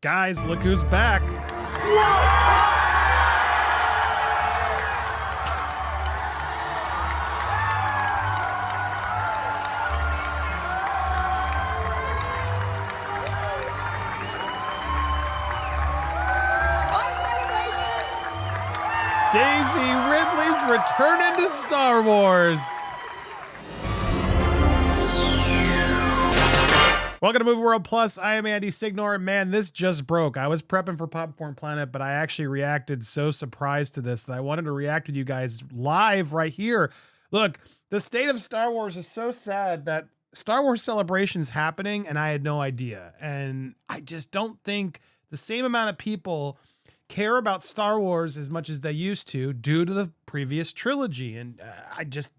Guys, look who's back. Daisy Ridley's returning to Star Wars. Welcome to Movie World Plus. I am Andy Signor. Man, this just broke. I was prepping for Popcorn Planet, but I actually reacted so surprised to this that I wanted to react with you guys live right here. Look, the state of Star Wars is so sad that Star Wars Celebration's happening and I had no idea. And I just don't think the same amount of people care about Star Wars as much as they used to due to the previous trilogy. And I just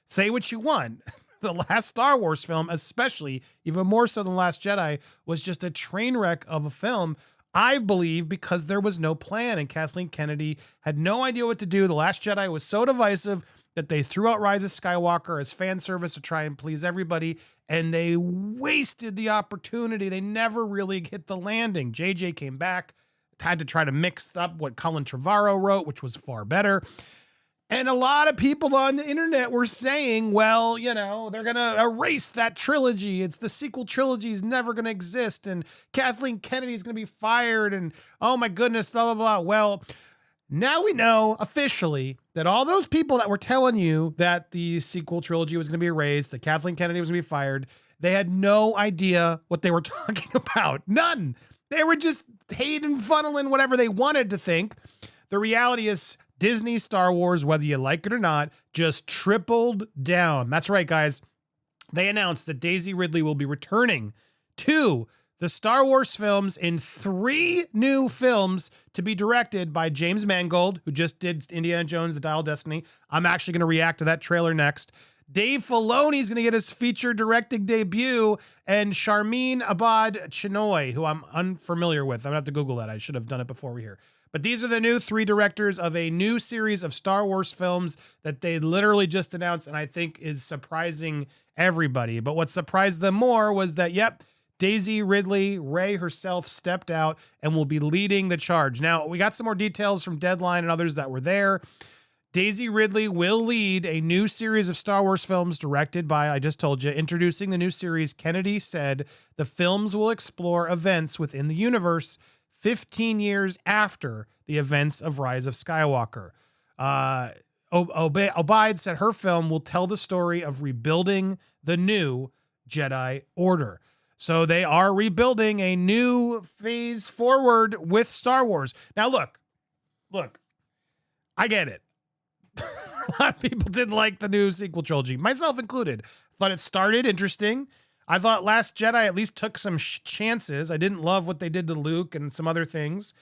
say what you want. The last Star Wars film, especially even more so than Last Jedi, was just a train wreck of a film, I believe, because there was no plan and Kathleen Kennedy had no idea what to do. The Last Jedi was so divisive that they threw out Rise of Skywalker as fan service to try and please everybody, and they wasted the opportunity. They never really hit the landing. JJ came back, had to try to mix up what Colin Trevorrow wrote, which was far better. And a lot of people on the internet were saying, well, you know, they're going to erase that trilogy. It's the sequel trilogy is never going to exist. And Kathleen Kennedy is going to be fired. And oh my goodness, blah, blah, blah. Well, now we know officially that all those people that were telling you that the sequel trilogy was going to be erased, that Kathleen Kennedy was going to be fired, they had no idea what they were talking about. None. They were just hating, funneling whatever they wanted to think. The reality is Disney Star Wars, whether you like it or not, just tripled down. That's right, guys. They announced that Daisy Ridley will be returning to the Star Wars films in 3 new films to be directed by James Mangold, who just did Indiana Jones, The Dial of Destiny. I'm actually going to react to that trailer next. Dave Filoni is going to get his feature directing debut, and Sharmeen Obaid-Chinoy, who I'm unfamiliar with. I'm going to have to Google that. I should have done it before we here. But these are the new 3 directors of a new series of Star Wars films that they literally just announced, and I think is surprising everybody. But what surprised them more was that, yep, Daisy Ridley, Rey herself, stepped out and will be leading the charge. Now, we got some more details from Deadline and others that were there. Daisy Ridley will lead a new series of Star Wars films directed by, I just told you, introducing the new series. Kennedy said the films will explore events within the universe 15 years after the events of Rise of Skywalker. Obaid said her film will tell the story of rebuilding the new Jedi Order. So they are rebuilding a new phase forward with Star Wars. Now, look, I get it. A lot of people didn't like the new sequel trilogy, myself included. Thought it started interesting. I thought Last Jedi at least took some chances. I didn't love what they did to Luke and some other things.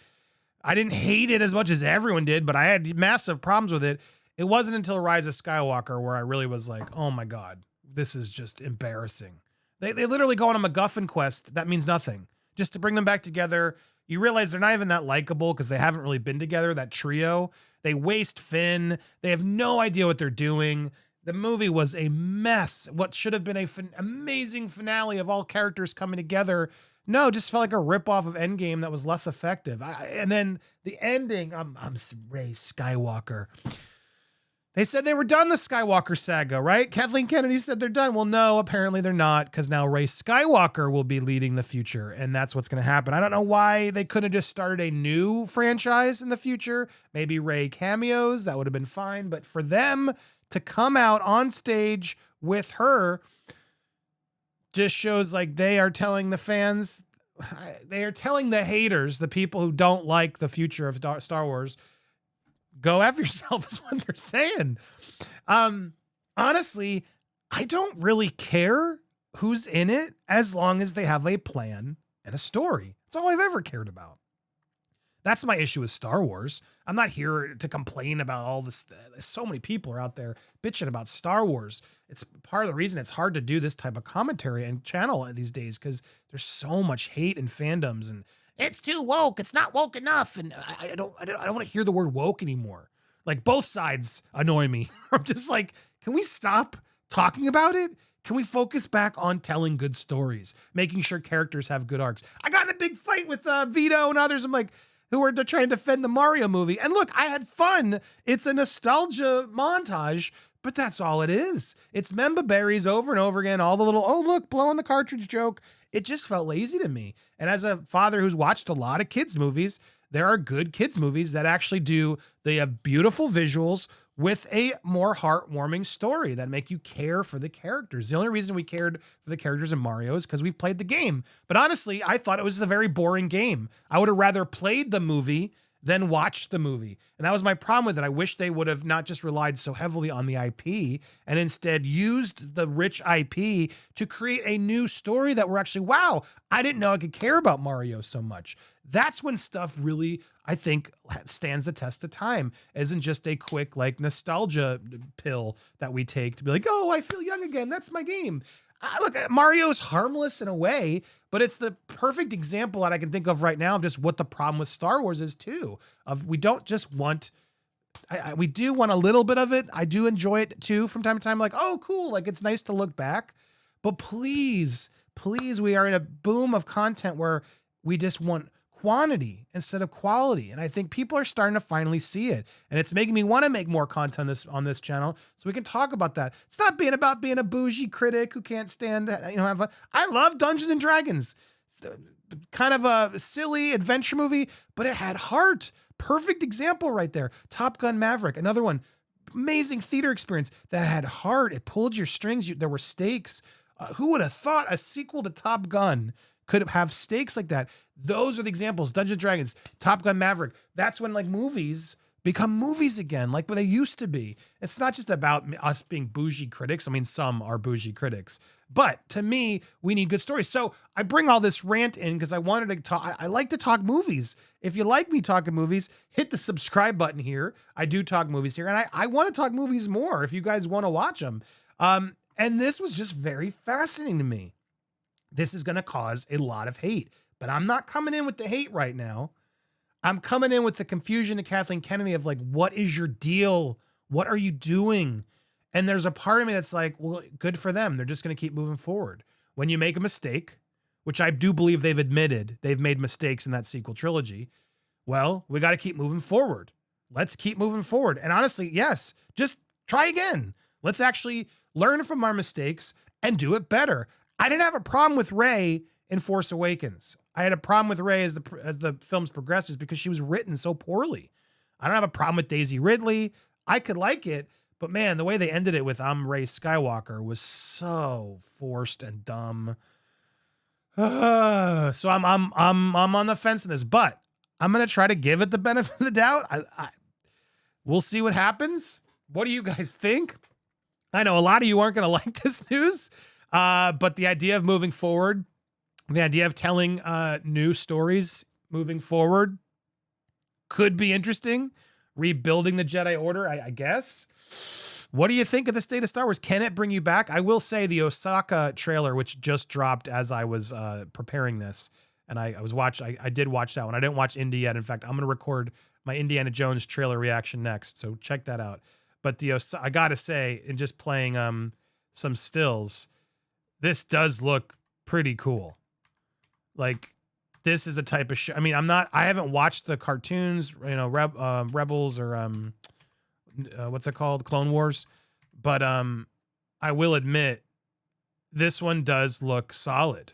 I didn't hate it as much as everyone did, but I had massive problems with it. It wasn't until Rise of Skywalker where I really was like, oh my God, this is just embarrassing. They literally go on a MacGuffin quest that means nothing. Just to bring them back together. You realize they're not even that likable because they haven't really been together, that trio. They waste Finn. They have no idea what they're doing. The movie was a mess. What should have been an amazing finale of all characters coming together, no, just felt like a ripoff of Endgame that was less effective. And then the ending, I'm REY SKYWALKER. They said they were done the Skywalker saga, right? Kathleen Kennedy said they're done. Well, no, apparently they're not, because now REY SKYWALKER will be leading the future, and that's what's going to happen. I don't know why they couldn't have just started a new franchise in the future. Maybe Rey cameos, that would have been fine. But for them to come out on stage with her just shows like they are telling the fans, they are telling the haters, the people who don't like the future of Star Wars, go F yourself is what they're saying. Honestly, I don't really care who's in it as long as they have a plan and a story. That's all I've ever cared about. That's my issue with Star Wars. I'm not here to complain about all this. So many people are out there bitching about Star Wars. It's part of the reason it's hard to do this type of commentary and channel these days, because there's so much hate and fandoms, and it's too woke. It's not woke enough. And I don't want to hear the word woke anymore. Like, both sides annoy me. I'm just like, can we stop talking about it? Can we focus back on telling good stories, making sure characters have good arcs? I got in a big fight with Vito and others. I'm like, who are trying to defend the Mario movie. And look, I had fun. It's a nostalgia montage, but that's all it is. It's Memba berries over and over again. All the little, oh, look, blowing the cartridge joke. It just felt lazy to me. And as a father who's watched a lot of kids movies, there are good kids movies that actually do, they have beautiful visuals with a more heartwarming story that make you care for the characters. The only reason we cared for the characters in Mario is because we've played the game. But honestly, I thought it was a very boring game. I would have rather played the movie than watched the movie. And that was my problem with it. I wish they would have not just relied so heavily on the IP and instead used the rich IP to create a new story that we're actually, wow, I didn't know I could care about Mario so much. That's when stuff really, I think, stands the test of time. Isn't just a quick like nostalgia pill that we take to be like, oh, I feel young again. That's my game. Look, Mario's harmless in a way, but it's the perfect example that I can think of right now of just what the problem with Star Wars is too. Of we don't just want, we do want a little bit of it. I do enjoy it too from time to time. Like, oh, cool. Like it's nice to look back, but please, we are in a boom of content where we just want quantity instead of quality. And I think people are starting to finally see it. And it's making me want to make more content on this channel so we can talk about that. It's not being about being a bougie critic who can't stand, have fun. I love Dungeons and Dragons. It's kind of a silly adventure movie, but it had heart. Perfect example right there. Top Gun Maverick, another one. Amazing theater experience that had heart. It pulled your strings. There were stakes. Who would have thought a sequel to Top Gun could have stakes like that? Those are the examples. Dungeons & Dragons, Top Gun Maverick. That's when like movies become movies again, like what they used to be. It's not just about us being bougie critics. I mean, some are bougie critics, but to me, we need good stories. So I bring all this rant in because I wanted to talk. I like to talk movies. If you like me talking movies, hit the subscribe button here. I do talk movies here, and I want to talk movies more if you guys want to watch them. And this was just very fascinating to me. This is going to cause a lot of hate, but I'm not coming in with the hate right now. I'm coming in with the confusion to Kathleen Kennedy of like, what is your deal? What are you doing? And there's a part of me that's like, well, good for them. They're just going to keep moving forward. When you make a mistake, which I do believe they've admitted they've made mistakes in that sequel trilogy. Well, we got to keep moving forward. Let's keep moving forward. And honestly, yes, just try again. Let's actually learn from our mistakes and do it better. I didn't have a problem with Rey in Force Awakens. I had a problem with Rey as the films progressed because she was written so poorly. I don't have a problem with Daisy Ridley. I could like it, but man, the way they ended it with I'm Rey Skywalker was so forced and dumb. So I'm on the fence in this, but I'm gonna try to give it the benefit of the doubt. We'll see what happens. What do you guys think? I know a lot of you aren't gonna like this news. But the idea of moving forward, the idea of telling new stories moving forward could be interesting. Rebuilding the Jedi Order, I guess. What do you think of the state of Star Wars? Can it bring you back? I will say the Osaka trailer, which just dropped as I was preparing this, and I did watch that one. I didn't watch Indy yet. In fact, I'm going to record my Indiana Jones trailer reaction next, so check that out. But I got to say, in just playing some stills, this does look pretty cool. Like, this is the type of show. I mean, I haven't watched the cartoons, Rebels or what's it called? Clone Wars. But I will admit, this one does look solid.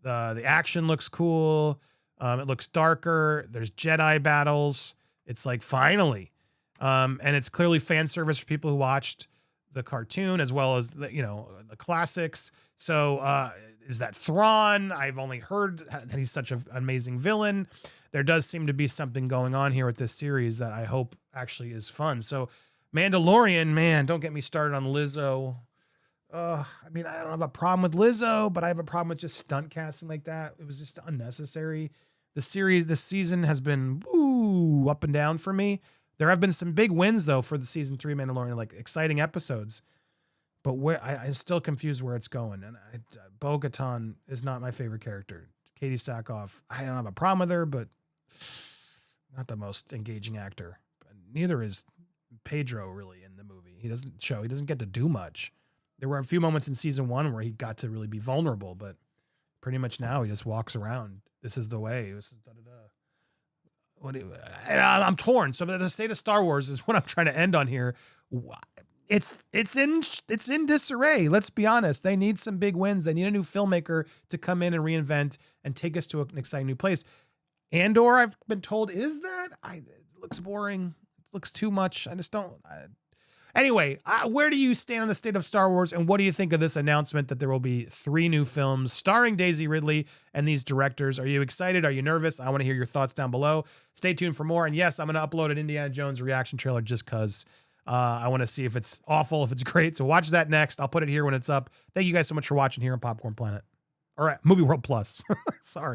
The action looks cool. It looks darker. There's Jedi battles. It's like, finally. And it's clearly fan service for people who watched the cartoon as well as the classics. So is that Thrawn? I've only heard that he's such an amazing villain. There does seem to be something going on here with this series that I hope actually is fun. So Mandalorian, man, don't get me started on Lizzo. I mean, I don't have a problem with Lizzo, but I have a problem with just stunt casting like that. It was just unnecessary. This season has been up and down for me. There have been some big wins though for the season 3 Mandalorian, like exciting episodes. But where I'm still confused where it's going. And Bo-Katan is not my favorite character. Katie Sackhoff, I don't have a problem with her, but not the most engaging actor. Neither is Pedro really in the movie. He doesn't get to do much. There were a few moments in season 1 where he got to really be vulnerable, but pretty much now he just walks around. This is the way. This is I'm torn. So the state of Star Wars is what I'm trying to end on here. It's in disarray. Let's be honest. They need some big wins. They need a new filmmaker to come in and reinvent and take us to an exciting new place. Andor, I've been told, is that? It looks boring. It looks too much. I just don't. Anyway, where do you stand on the state of Star Wars, and what do you think of this announcement that there will be 3 new films starring Daisy Ridley and these directors? Are you excited? Are you nervous? I want to hear your thoughts down below. Stay tuned for more. And yes, I'm going to upload an Indiana Jones reaction trailer just because I want to see if it's awful, if it's great. So watch that next. I'll put it here when it's up. Thank you guys so much for watching here on Popcorn Planet. All right, Movie World Plus. Sorry.